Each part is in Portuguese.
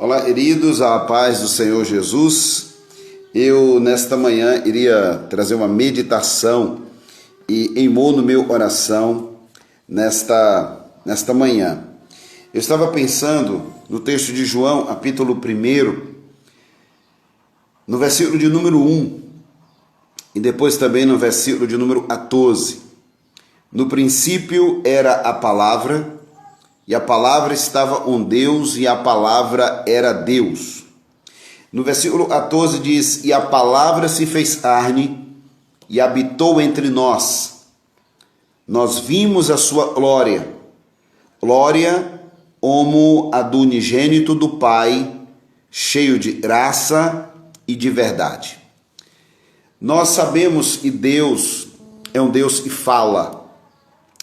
Olá, queridos, a paz do Senhor Jesus. Eu, nesta manhã, iria trazer uma meditação e eimou no meu coração nesta manhã. Eu estava pensando no texto de João, capítulo 1, no versículo de número 1, e depois também no versículo de número 14. No princípio era a palavra, e a palavra estava com Deus, e a palavra era Deus. No versículo 14 diz: e a palavra se fez carne e habitou entre nós. Nós vimos a sua glória, glória como a do unigênito do Pai, cheio de graça e de verdade. Nós sabemos que Deus é um Deus que fala.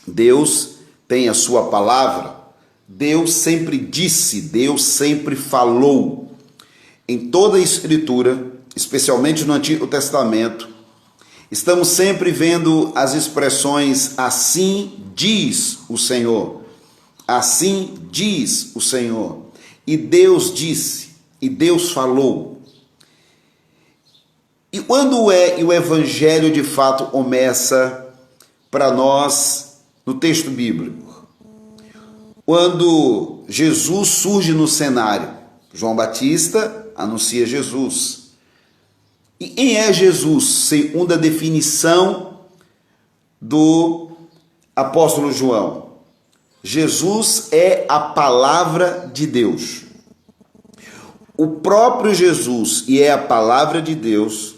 Deus tem a sua palavra. Deus sempre disse, Deus sempre falou. Em toda a Escritura, especialmente no Antigo Testamento, estamos sempre vendo as expressões assim diz o Senhor. Assim diz o Senhor. E Deus disse, e Deus falou. E quando o Evangelho de fato começa para nós no texto bíblico? Quando Jesus surge no cenário, João Batista anuncia Jesus. E quem é Jesus, segundo a definição do apóstolo João? Jesus é a palavra de Deus. O próprio Jesus, e é a palavra de Deus,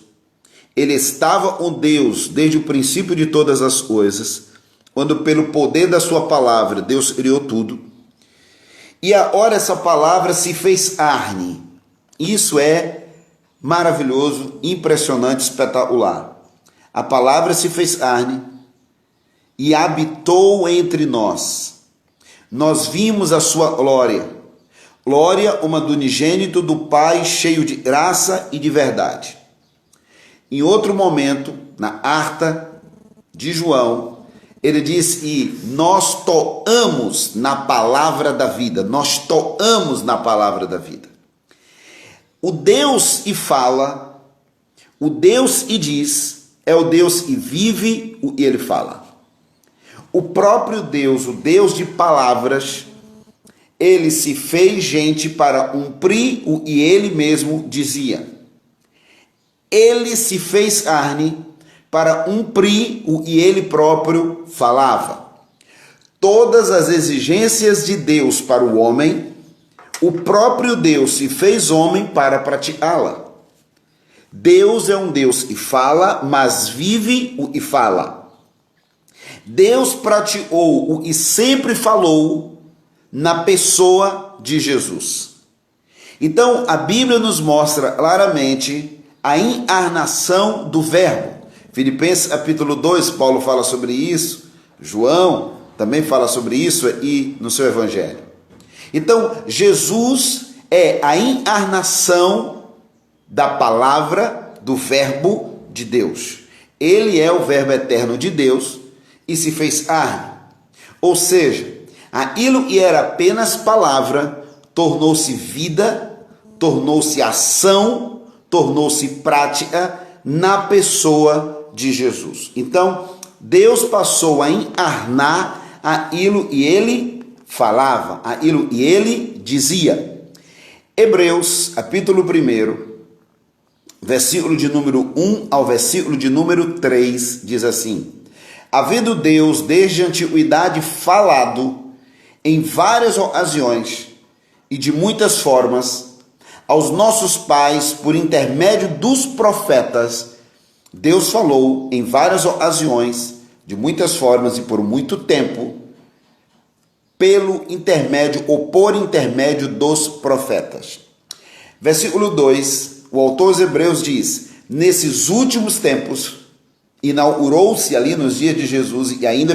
ele estava com Deus desde o princípio de todas as coisas, quando pelo poder da sua palavra Deus criou tudo. E agora essa palavra se fez carne. Isso é maravilhoso, impressionante, espetacular. A palavra se fez carne e habitou entre nós. Nós vimos a sua glória. Glória, uma do unigênito do Pai, cheio de graça e de verdade. Em outro momento, na carta de João, ele diz que nós toamos na palavra da vida. Nós toamos na palavra da vida. O Deus que fala, o Deus que diz, é o Deus que vive e ele fala. O próprio Deus, o Deus de palavras, ele se fez gente para cumprir o que ele mesmo dizia. Ele se fez carne para cumprir o que ele próprio falava. Todas as exigências de Deus para o homem, o próprio Deus se fez homem para praticá-la. Deus é um Deus que fala, mas vive o que fala. Deus praticou o que sempre falou na pessoa de Jesus. Então, a Bíblia nos mostra claramente a encarnação do Verbo. Filipenses capítulo 2, Paulo fala sobre isso, João também fala sobre isso e no seu evangelho. Então, Jesus é a encarnação da palavra do Verbo de Deus. Ele é o Verbo eterno de Deus e se fez carne. Ou seja, aquilo que era apenas palavra tornou-se vida, tornou-se ação, tornou-se prática na pessoa de Jesus. Então, Deus passou a encarnar aquilo que ele falava, aquilo que ele dizia. Hebreus, capítulo 1, versículo de número 1 ao versículo de número 3, diz assim: havendo Deus desde a antiguidade falado em várias ocasiões e de muitas formas aos nossos pais por intermédio dos profetas, Deus falou em várias ocasiões, de muitas formas e por muito tempo, pelo intermédio ou por intermédio dos profetas. Versículo 2, o autor aos Hebreus diz: nesses últimos tempos, inaugurou-se ali nos dias de Jesus, e ainda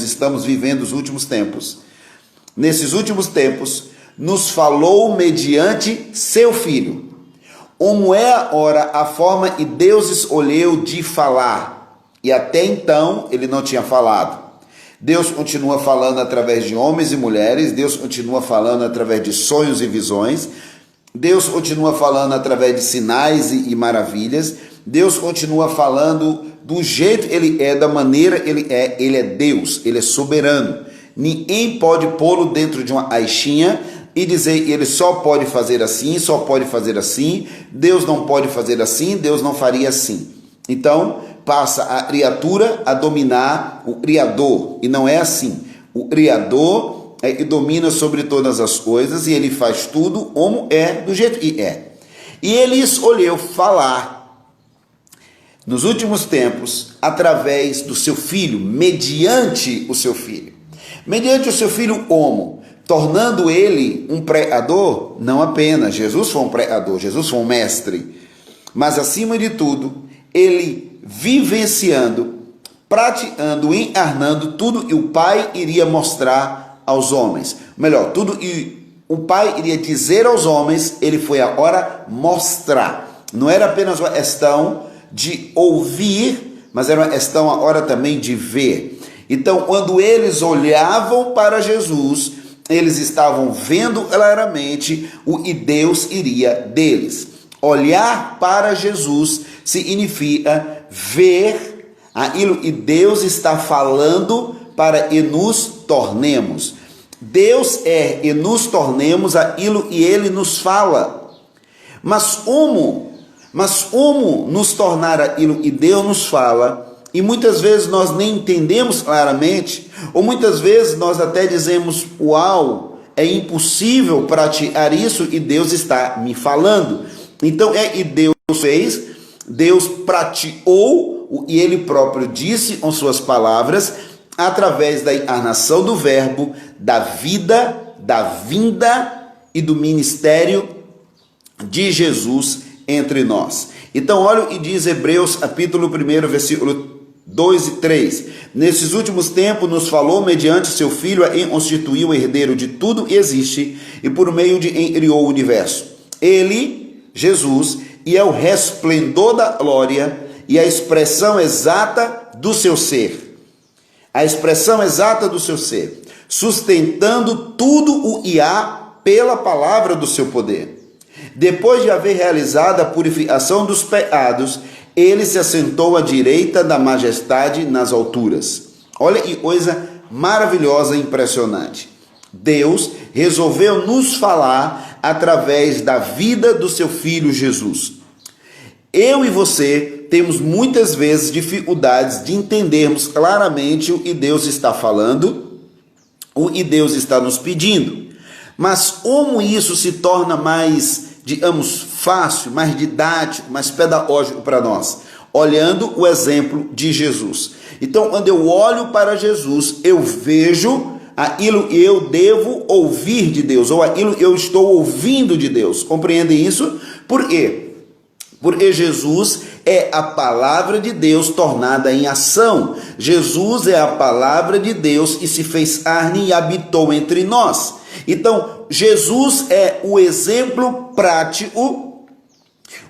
estamos vivendo os últimos tempos. Nesses últimos tempos, nos falou mediante seu Filho. Como é agora a forma que Deus escolheu de falar, e até então ele não tinha falado. Deus continua falando através de homens e mulheres, Deus continua falando através de sonhos e visões, Deus continua falando através de sinais e maravilhas. Deus continua falando do jeito ele é, da maneira ele é Deus, ele é soberano. Ninguém pode pô-lo dentro de uma caixinha e dizer ele só pode fazer assim, só pode fazer assim, Deus não pode fazer assim, Deus não faria assim. Então, passa a criatura a dominar o Criador, e não é assim. O Criador é que domina sobre todas as coisas, e ele faz tudo como é, do jeito que é. E ele escolheu falar nos últimos tempos através do seu Filho, mediante o seu Filho. Mediante o seu Filho como? Tornando ele um pregador, não apenas, Jesus foi um pregador, Jesus foi um mestre, mas acima de tudo, ele vivenciando, praticando, encarnando tudo que o Pai iria mostrar aos homens. Melhor, tudo que o Pai iria dizer aos homens, ele foi agora mostrar. Não era apenas uma questão de ouvir, mas era uma questão agora também de ver. Então, quando eles olhavam para Jesus, eles estavam vendo claramente o que Deus iria deles. Olhar para Jesus significa ver aquilo que Deus está falando para que nos tornemos. Deus é e nos tornemos aquilo que Ele nos fala. Mas como nos tornar aquilo que Deus nos fala? E muitas vezes nós nem entendemos claramente, ou muitas vezes nós até dizemos, uau, é impossível praticar isso e Deus está me falando. Então é que Deus fez, Deus praticou o que Ele próprio disse com suas palavras, através da encarnação do verbo, da vida, da vinda e do ministério de Jesus entre nós. Então olha o que diz Hebreus capítulo 1, versículo 2 e 3. Nesses últimos tempos nos falou mediante seu Filho em constituir o herdeiro de tudo que existe e por meio de quem criou o universo. Ele, Jesus, e é o resplendor da glória e a expressão exata do seu ser. A expressão exata do seu ser, sustentando tudo o que há pela palavra do seu poder. Depois de haver realizado a purificação dos pecados, ele se assentou à direita da majestade nas alturas. Olha que coisa maravilhosa e impressionante. Deus resolveu nos falar através da vida do seu Filho Jesus. Eu e você temos muitas vezes dificuldades de entendermos claramente o que Deus está falando, o que Deus está nos pedindo. Mas como isso se torna mais, digamos, fácil, mais didático, mais pedagógico para nós? Olhando o exemplo de Jesus. Então, quando eu olho para Jesus, eu vejo aquilo que eu devo ouvir de Deus, ou aquilo que eu estou ouvindo de Deus. Compreendem isso? Por quê? Porque Jesus é a palavra de Deus tornada em ação. Jesus é a palavra de Deus que se fez carne e habitou entre nós. Então, Jesus é o exemplo prático,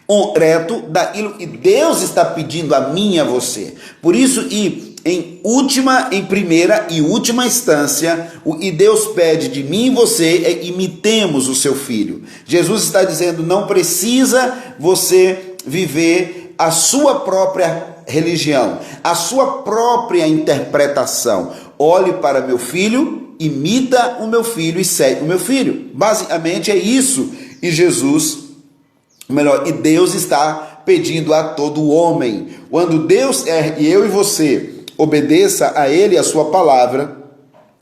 concreto, daquilo que Deus está pedindo a mim e a você. Por isso, em primeira e última instância, o que Deus pede de mim e você é que imitemos o seu Filho. Jesus está dizendo, não precisa você viver a sua própria religião, a sua própria interpretação. Olhe para meu filho, imita o meu filho e segue o meu filho. Basicamente é isso. E e Deus está pedindo a todo homem. Quando Deus quer que eu e você obedeça a Ele e a sua palavra,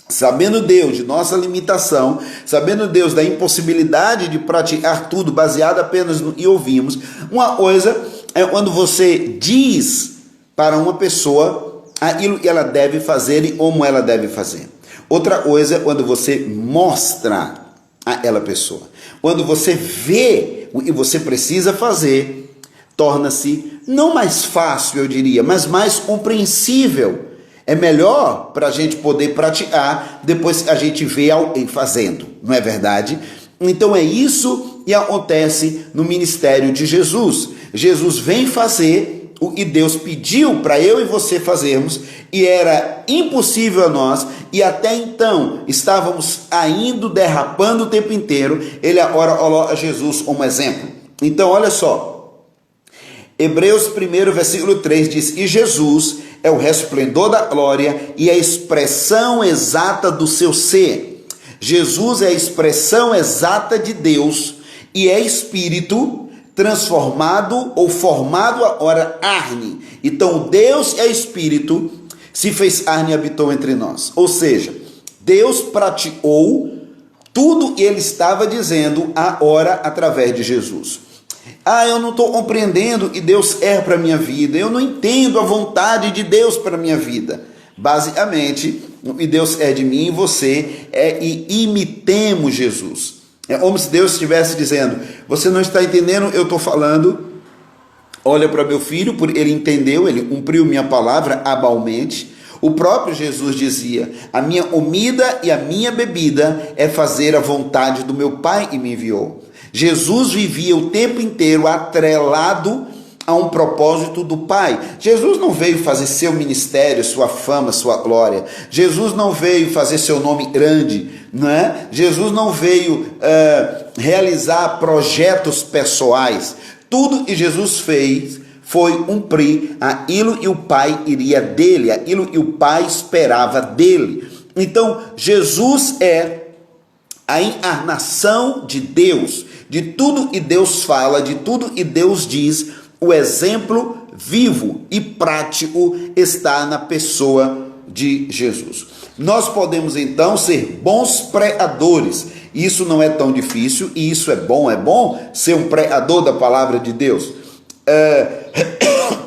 sabendo Deus de nossa limitação, sabendo Deus da impossibilidade de praticar tudo baseado apenas no que ouvimos, uma coisa é quando você diz para uma pessoa aquilo que ela deve fazer e como ela deve fazer. Outra coisa é quando você mostra a aquela pessoa. Quando você vê o que você precisa fazer, torna-se não mais fácil, eu diria, mas mais compreensível. É melhor para a gente poder praticar depois que a gente vê alguém fazendo, não é verdade? Então é isso que acontece no ministério de Jesus. Jesus vem fazer e Deus pediu para eu e você fazermos, e era impossível a nós, e até então estávamos ainda derrapando o tempo inteiro, ele agora coloca Jesus como exemplo. Então olha só, Hebreus 1, versículo 3 diz: e Jesus é o resplendor da glória e a expressão exata do seu ser. Jesus é a expressão exata de Deus e é espírito transformado ou formado agora carne. Então Deus é espírito, se fez carne e habitou entre nós. Ou seja, Deus praticou tudo que ele estava dizendo agora através de Jesus. Eu não estou compreendendo que Deus é para a minha vida, eu não entendo a vontade de Deus para a minha vida. Basicamente, o que Deus é de mim e você e imitemos Jesus. É como se Deus estivesse dizendo: você não está entendendo, eu estou falando, olha para meu filho, ele entendeu, ele cumpriu minha palavra cabalmente. O próprio Jesus dizia: a minha comida e a minha bebida é fazer a vontade do meu Pai que me enviou. Jesus vivia o tempo inteiro atrelado a um propósito do Pai. Jesus não veio fazer seu ministério, sua fama, sua glória. Jesus não veio fazer seu nome grande, não é? Jesus não veio realizar projetos pessoais. Tudo que Jesus fez foi cumprir aquilo que o Pai iria dele, aquilo que o Pai esperava dele. Então, Jesus é a encarnação de Deus, de tudo que Deus fala, de tudo que Deus diz. O exemplo vivo e prático está na pessoa de Jesus. Nós podemos então ser bons pregadores. Isso não é tão difícil e isso é bom ser um pregador da palavra de Deus.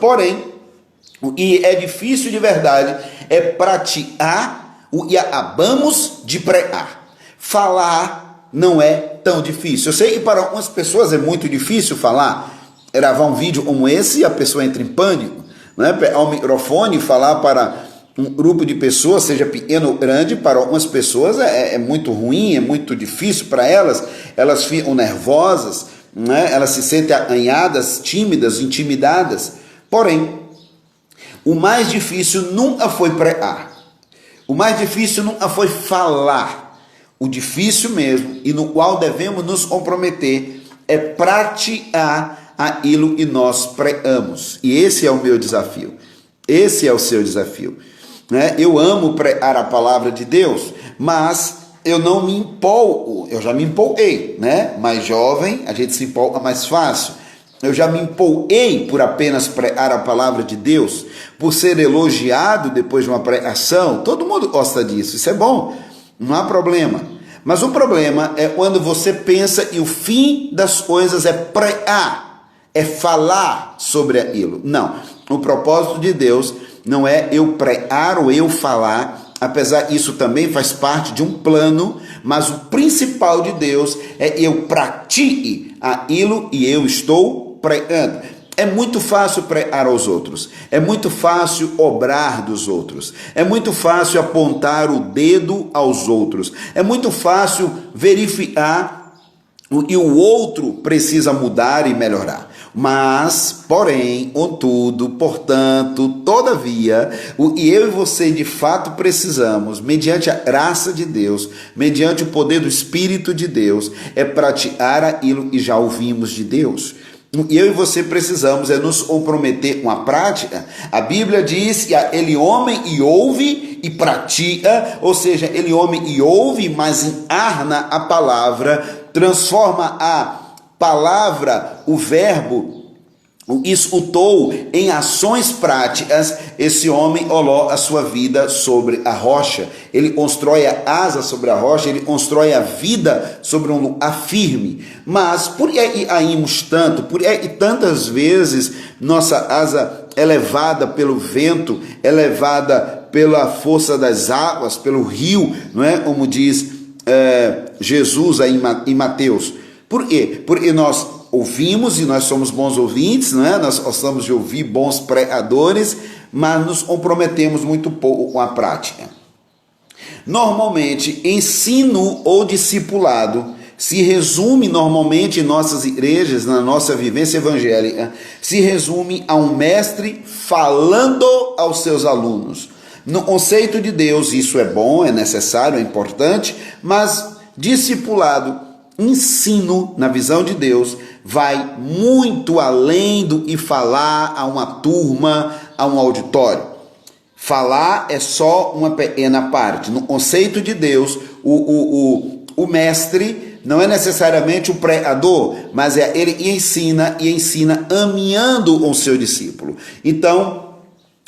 Porém, o que é difícil de verdade é praticar o que acabamos de pregar. Falar não é tão difícil. Eu sei que para algumas pessoas é muito difícil falar. Gravar um vídeo como esse e a pessoa entra em pânico, né? Pegar o microfone e falar para um grupo de pessoas, seja pequeno ou grande, para algumas pessoas é muito ruim, é muito difícil para elas ficam nervosas, né? Elas se sentem arranhadas, tímidas, intimidadas. Porém, o mais difícil nunca foi pregar, o mais difícil nunca foi falar. O difícil mesmo, e no qual devemos nos comprometer, é praticar aquilo que nós pregamos. E esse é o meu desafio. Esse é o seu desafio. Né? Eu amo pregar a palavra de Deus, mas eu não me empolgo. Eu já me empolguei, né? Mais jovem, a gente se empolga mais fácil. Eu já me empolguei por apenas pregar a palavra de Deus, por ser elogiado depois de uma pregação. Todo mundo gosta disso, isso é bom, não há problema. Mas o problema é quando você pensa e o fim das coisas é pregar, é falar sobre aquilo. Não, o propósito de Deus não é eu pregar ou eu falar, apesar isso também faz parte de um plano, mas o principal de Deus é eu pratique aquilo e eu estou pregando. É muito fácil pregar aos outros, é muito fácil obrar dos outros, é muito fácil apontar o dedo aos outros, é muito fácil verificar o que o outro precisa mudar e melhorar. Mas, porém, contudo, portanto, todavia, o que eu e você de fato precisamos, mediante a graça de Deus, mediante o poder do Espírito de Deus, é praticar aquilo que já ouvimos de Deus. E eu e você precisamos nos comprometer com a prática. A Bíblia diz que ele homem e ouve e pratica, ou seja, ele homem e ouve, mas encarna a palavra, transforma a palavra, o verbo, escutou em ações práticas. Esse homem coloca a sua vida sobre a rocha, ele constrói a asa sobre a rocha, ele constrói a vida sobre um lugar firme. Mas por que caímos tanto? Por que tantas vezes nossa asa é levada pelo vento, é levada pela força das águas, pelo rio, não é? Como diz Jesus aí em Mateus. Por quê? Porque nós ouvimos e nós somos bons ouvintes, né? Nós gostamos de ouvir bons pregadores, mas nos comprometemos muito pouco com a prática. Normalmente, ensino ou discipulado se resume normalmente em nossas igrejas, na nossa vivência evangélica, se resume a um mestre falando aos seus alunos. No conceito de Deus, isso é bom, é necessário, é importante, mas discipulado, ensino, na visão de Deus, vai muito além do que falar a uma turma, a um auditório. Falar é só uma pequena parte. No conceito de Deus, o mestre não é necessariamente o pregador, mas é ele que ensina e ensina amando o seu discípulo. Então,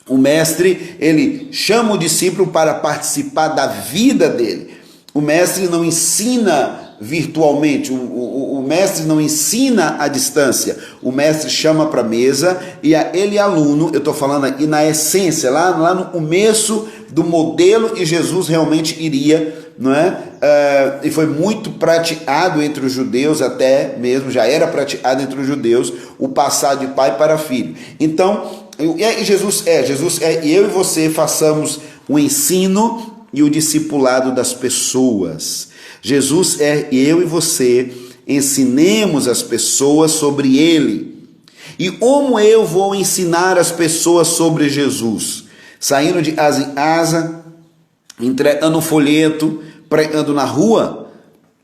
o mestre, ele chama o discípulo para participar da vida dele. O mestre não ensina virtualmente, o mestre não ensina à distância, o mestre chama para a mesa e ele aluno, eu estou falando aqui na essência, lá no começo do modelo que Jesus realmente iria, não é? E foi muito praticado entre os judeus, até mesmo já era praticado entre os judeus, o passar de pai para filho. Então, Jesus é eu e você façamos o ensino e o discipulado das pessoas. Jesus é eu e você ensinemos as pessoas sobre ele. E como eu vou ensinar as pessoas sobre Jesus? Saindo de casa em casa, entregando um folheto, pregando na rua?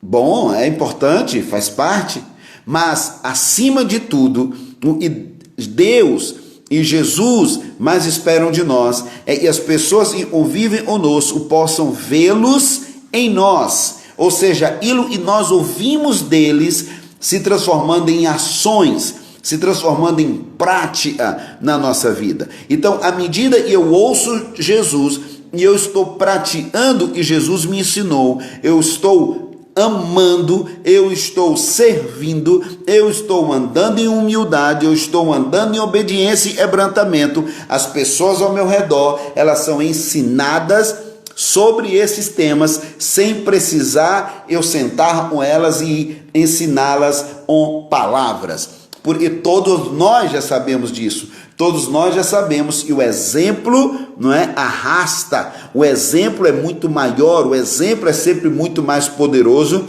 Bom, é importante, faz parte, mas acima de tudo, o que Deus e Jesus mais esperam de nós é que as pessoas que convivem conosco possam vê-los em nós, ou seja, aquilo que nós ouvimos deles se transformando em ações, se transformando em prática na nossa vida. Então, à medida que eu ouço Jesus e eu estou praticando o que Jesus me ensinou, eu estou amando, eu estou servindo, eu estou andando em humildade, eu estou andando em obediência e quebrantamento. As pessoas ao meu redor, elas são ensinadas sobre esses temas, sem precisar eu sentar com elas e ensiná-las com palavras, porque todos nós já sabemos disso. Todos nós já sabemos que o exemplo, não é, arrasta. O exemplo é muito maior, o exemplo é sempre muito mais poderoso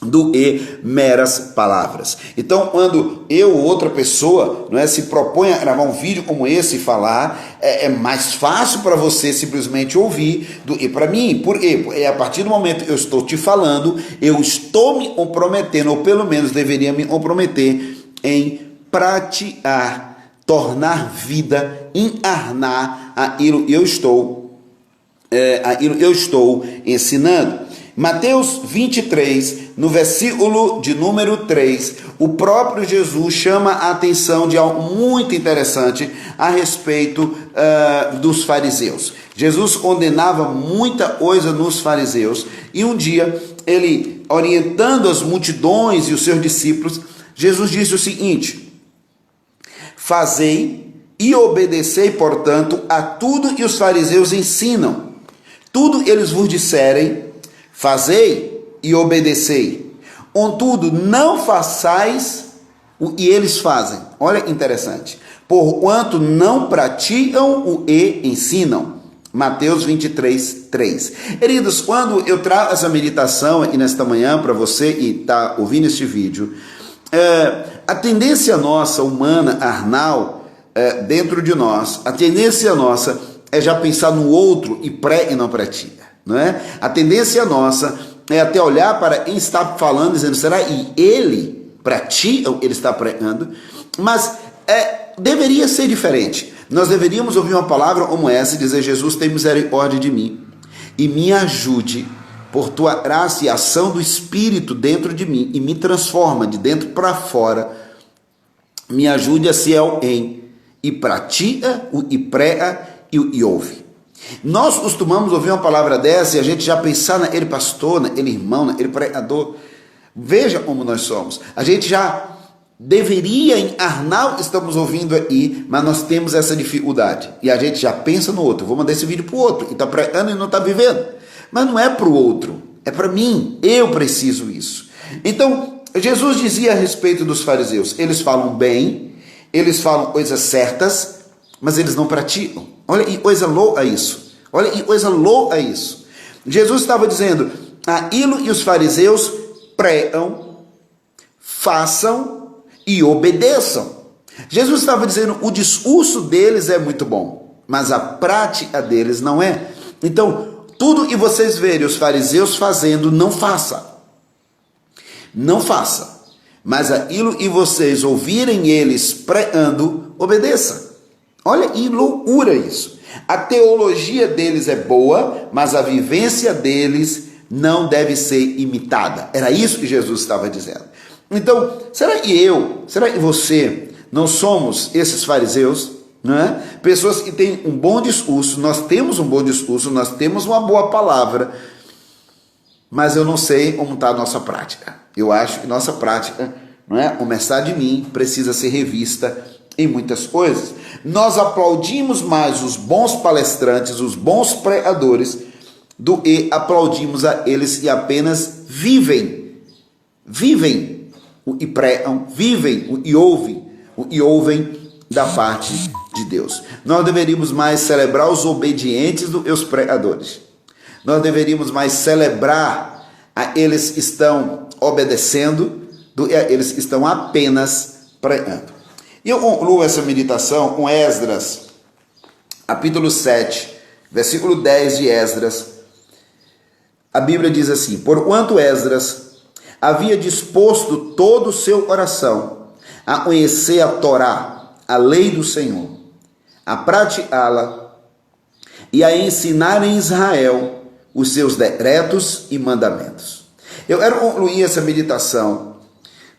do que meras palavras. Então, quando eu ou outra pessoa, não é, se propõe a gravar um vídeo como esse e falar, é mais fácil para você simplesmente ouvir do que para mim. Por quê? Porque a partir do momento que eu estou te falando, eu estou me comprometendo, ou pelo menos deveria me comprometer em praticar, tornar vida, encarnar aquilo que eu estou ensinando. Mateus 23, no versículo de número 3, o próprio Jesus chama a atenção de algo muito interessante a respeito dos fariseus. Jesus condenava muita coisa nos fariseus e um dia ele, orientando as multidões e os seus discípulos, Jesus disse o seguinte: fazei e obedecei, portanto, a tudo que os fariseus ensinam. Tudo eles vos disserem, fazei e obedecei. Contudo, não façais o que eles fazem. Olha que interessante. Porquanto não praticam o que ensinam. Mateus 23, 3. Queridos, quando eu trago essa meditação aqui nesta manhã para você e está ouvindo este vídeo, a tendência nossa, humana, carnal, dentro de nós, a tendência nossa é já pensar no outro e não pratica, não é? A tendência nossa é até olhar para quem está falando, dizendo, será que ele pratica o que ele está pregando? Mas deveria ser diferente. Nós deveríamos ouvir uma palavra como essa e dizer, Jesus, tem misericórdia de mim e me ajude por tua graça e ação do Espírito dentro de mim e me transforma de dentro para fora. Me ajude a ser alguém e pratica, e prega e ouve. Nós costumamos ouvir uma palavra dessa e a gente já pensar naquele pastor, naquele irmão, naquele pregador. Veja como nós somos. A gente já deveria encarnar o que estamos ouvindo aí, mas nós temos essa dificuldade. E a gente já pensa no outro. Vou mandar esse vídeo para o outro, que está pregando e não está vivendo. Mas não é para o outro, é para mim. Eu preciso isso. Então, Jesus dizia a respeito dos fariseus, eles falam bem, eles falam coisas certas, mas eles não praticam. Olha que coisa louca isso. Olha que coisa louca isso. Jesus estava dizendo, aquilo que os fariseus pream, façam e obedeçam. Jesus estava dizendo, o discurso deles é muito bom, mas a prática deles não é. Então, tudo que vocês verem os fariseus fazendo, não faça. Não faça. Mas aquilo que vocês ouvirem eles preando, obedeça. Olha que loucura isso. A teologia deles é boa, mas a vivência deles não deve ser imitada. Era isso que Jesus estava dizendo. Então, será que você não somos esses fariseus? Não é? Pessoas que têm um bom discurso, nós temos um bom discurso, nós temos uma boa palavra, mas eu não sei como está a nossa prática. Eu acho que nossa prática, não é? Começar de mim, precisa ser revista em muitas coisas. Nós aplaudimos mais os bons palestrantes, os bons pregadores, do que aplaudimos a eles que apenas vivem o que pregam, vivem o que ouvem da parte de Deus. Nós deveríamos mais celebrar os obedientes do que os pregadores. Nós deveríamos mais celebrar aqueles que estão obedecendo do que aqueles que estão apenas pregando. E eu concluo essa meditação com Esdras, capítulo 7, versículo 10 de Esdras. A Bíblia diz assim: porquanto Esdras havia disposto todo o seu coração a conhecer a Torá, a lei do Senhor, a praticá-la e a ensinar em Israel os seus decretos e mandamentos. Eu quero concluir essa meditação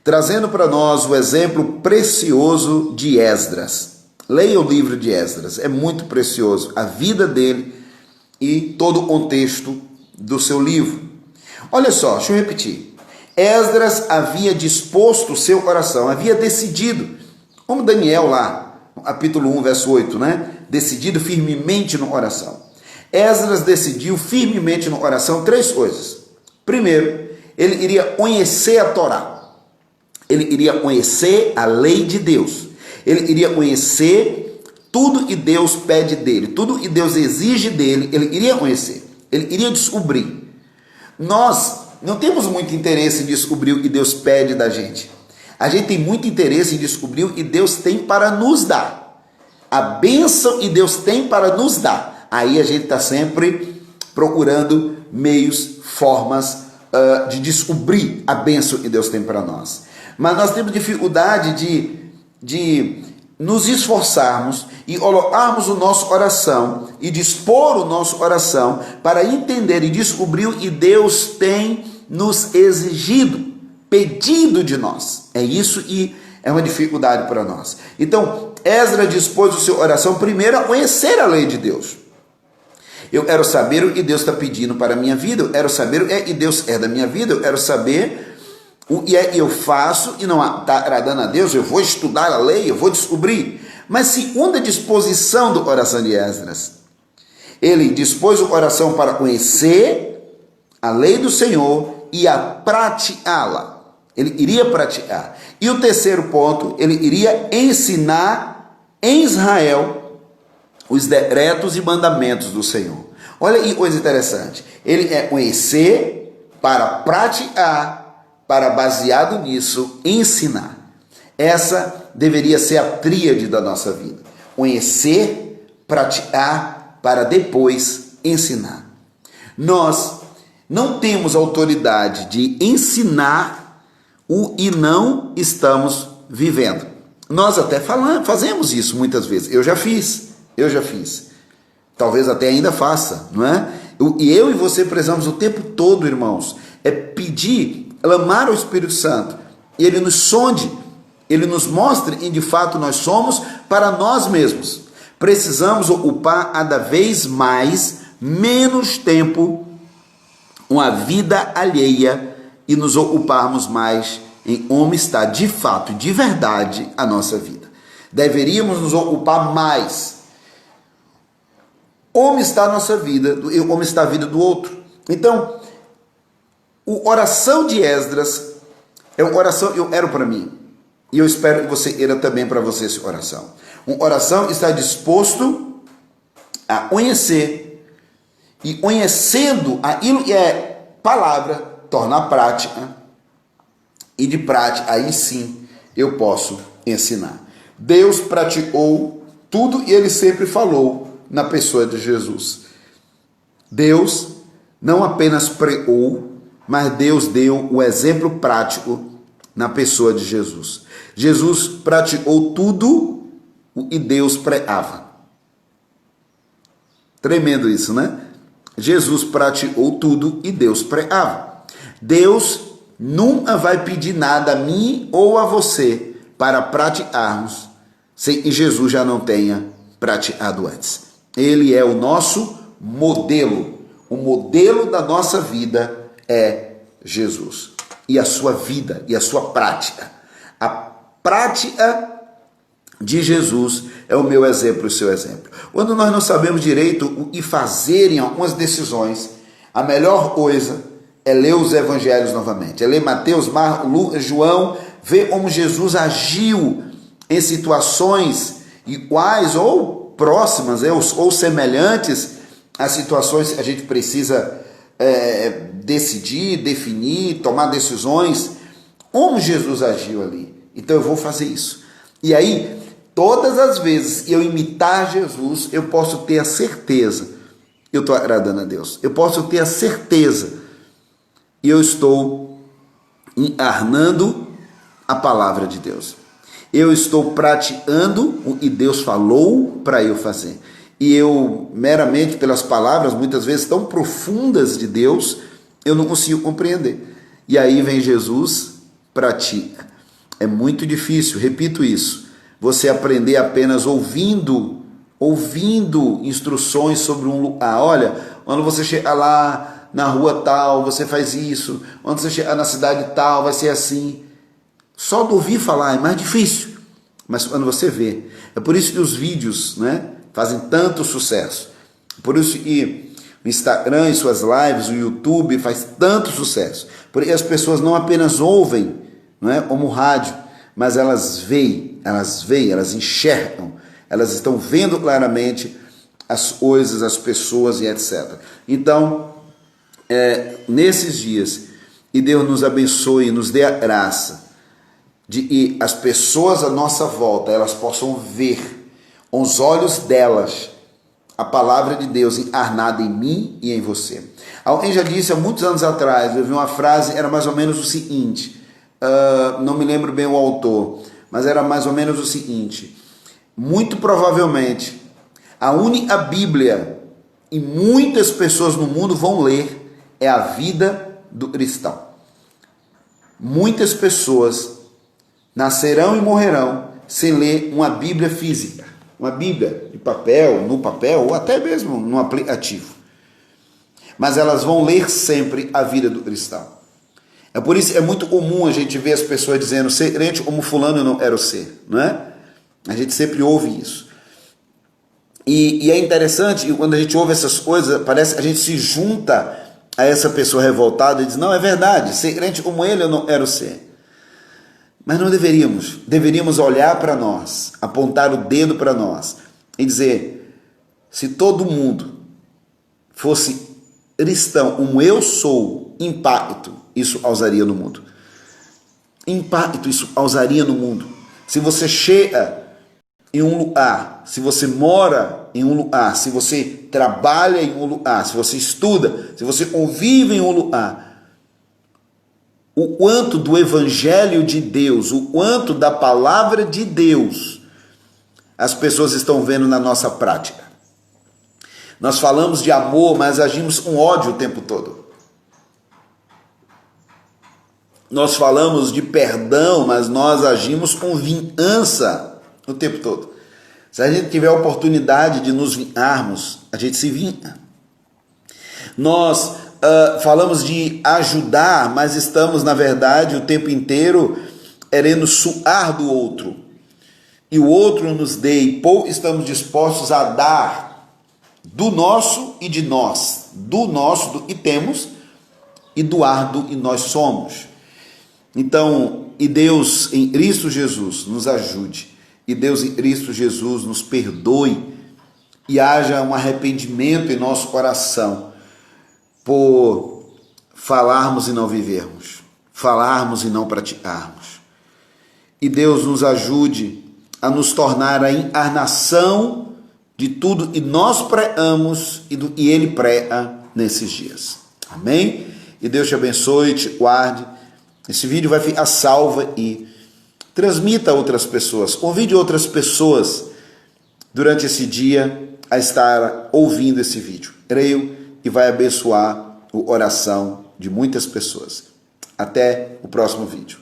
trazendo para nós o exemplo precioso de Esdras. Leia o livro de Esdras, é muito precioso, a vida dele e todo o contexto do seu livro. Olha só, deixa eu repetir. Esdras havia disposto o seu coração, havia decidido, como Daniel lá, no capítulo 1, verso 8, né? Decidido firmemente no coração. Esdras decidiu firmemente no coração 3 coisas. Primeiro, ele iria conhecer a Torá. Ele iria conhecer a lei de Deus. Ele iria conhecer tudo que Deus pede dele, tudo que Deus exige dele, ele iria conhecer. Ele iria descobrir. Nós não temos muito interesse em descobrir o que Deus pede da gente. A gente tem muito interesse em descobrir o que Deus tem para nos dar. A bênção que Deus tem para nos dar. Aí a gente está sempre procurando meios, formas de descobrir a bênção que Deus tem para nós. Mas nós temos dificuldade de nos esforçarmos e colocarmos o nosso coração e dispor o nosso coração para entender e descobrir o que Deus tem nos exigido, pedido de nós. É isso que é uma dificuldade para nós. Então, Esdras dispôs o seu coração primeiro a conhecer a lei de Deus. Eu quero saber o que Deus está pedindo para a minha vida, eu quero saber o que Deus é da minha vida, eu quero saber o que é que eu faço e não está agradando a Deus, eu vou estudar a lei, eu vou descobrir. Mas segundo a disposição do coração de Esdras, ele dispôs o coração para conhecer a lei do Senhor e a praticá-la. Ele iria praticar. E o terceiro ponto, ele iria ensinar em Israel os decretos e mandamentos do Senhor. Olha que coisa interessante. Ele é conhecer para praticar, para, baseado nisso, ensinar. Essa deveria ser a tríade da nossa vida. Conhecer, praticar, para depois ensinar. Nós não temos autoridade de ensinar o que não estamos vivendo. Nós até fazemos isso muitas vezes. Eu já fiz. Talvez até ainda faça, não é? E eu e você precisamos o tempo todo, irmãos, é pedir, clamar ao Espírito Santo, e ele nos sonde, ele nos mostre quem de fato nós somos para nós mesmos. Precisamos ocupar cada vez mais, menos tempo com a vida alheia e nos ocuparmos mais em como está de fato, de verdade, a nossa vida. Deveríamos nos ocupar mais como está a nossa vida e como está a vida do outro. Então, o oração de Esdras é uma oração que eu quero para mim. E eu espero que você queira também para você essa oração. Uma oração que está disposto a conhecer e conhecendo aquilo que é palavra, tornar prática, e de prática, aí sim eu posso ensinar. Deus praticou tudo e ele sempre falou na pessoa de Jesus. Deus não apenas pregou, mas Deus deu o exemplo prático na pessoa de Jesus. Jesus praticou tudo e Deus pregava. Tremendo isso, né? Jesus praticou tudo e Deus pregava. Deus nunca vai pedir nada a mim ou a você para praticarmos se Jesus já não tenha praticado antes. Ele é o nosso modelo. O modelo da nossa vida é Jesus. E a sua vida e a sua prática. A prática de Jesus é o meu exemplo e o seu exemplo. Quando nós não sabemos direito o que fazer em algumas decisões, a melhor coisa é ler os evangelhos novamente. É ler Mateus, Marcos, Lucas, João, ver como Jesus agiu em situações iguais ou próximas, ou semelhantes às situações que a gente precisa decidir, definir, tomar decisões. Como Jesus agiu ali. Então eu vou fazer isso. E aí, todas as vezes que eu imitar Jesus, eu posso ter a certeza que eu estou agradando a Deus. Eu posso ter a certeza que eu estou encarnando a palavra de Deus. Eu estou praticando o que Deus falou para eu fazer. E eu, meramente pelas palavras, muitas vezes tão profundas de Deus, eu não consigo compreender. E aí vem Jesus, pratica. É muito difícil, repito isso, você aprender apenas ouvindo instruções sobre um lugar. Olha, quando você chegar lá na rua tal, você faz isso. Quando você chegar na cidade tal, vai ser assim. Só de ouvir falar é mais difícil. Mas quando você vê, é por isso que os vídeos, né, fazem tanto sucesso. Por isso que o Instagram e suas lives, o YouTube faz tanto sucesso. Porque as pessoas não apenas ouvem, não é, como rádio, mas elas veem, elas enxergam, elas estão vendo claramente as coisas, as pessoas e etc. Então, nesses dias, e Deus nos abençoe e nos dê a graça de que as pessoas à nossa volta, elas possam ver com os olhos delas a palavra de Deus encarnada em mim e em você. Alguém já disse há muitos anos atrás, eu vi uma frase, era mais ou menos o seguinte, não me lembro bem o autor, mas era mais ou menos o seguinte: muito provavelmente a única Bíblia e muitas pessoas no mundo vão ler é a vida do cristão. Muitas pessoas nascerão e morrerão sem ler uma Bíblia física, uma Bíblia de papel, no papel ou até mesmo no aplicativo. Mas elas vão ler sempre a vida do cristão. É por isso que é muito comum a gente ver as pessoas dizendo: ser crente como fulano não era o ser, não é? A gente sempre ouve isso. E é interessante, quando a gente ouve essas coisas, parece que a gente se junta a essa pessoa revoltada e diz: não, é verdade, ser crente como ele eu não era o ser. Mas não deveríamos olhar para nós, apontar o dedo para nós e dizer: se todo mundo fosse cristão como eu sou, impacto isso causaria no mundo. Impacto isso causaria no mundo. Se você chega em um lugar, se você mora em um lugar, se você trabalha em um lugar, se você estuda, se você convive em um lugar, o quanto do Evangelho de Deus, o quanto da palavra de Deus as pessoas estão vendo na nossa prática. Nós falamos de amor, mas agimos com ódio o tempo todo. Nós falamos de perdão, mas nós agimos com vingança o tempo todo. Se a gente tiver a oportunidade de nos vingarmos, a gente se vinga. Nós falamos de ajudar, mas estamos, na verdade, o tempo inteiro querendo suar do outro. E o outro nos dê, e pouco estamos dispostos a dar do nosso e de nós, do nosso, do que temos, e doar do que nós somos. Então, e Deus em Cristo Jesus nos ajude, e Deus em Cristo Jesus nos perdoe, e haja um arrependimento em nosso coração, por falarmos e não vivermos, falarmos e não praticarmos. E Deus nos ajude a nos tornar a encarnação de tudo que nós preamos e Ele prea nesses dias. Amém? E Deus te abençoe, te guarde. Esse vídeo vai ficar salvo e transmita a outras pessoas. Convide outras pessoas durante esse dia a estar ouvindo esse vídeo. Creio que vai abençoar a oração de muitas pessoas. Até o próximo vídeo.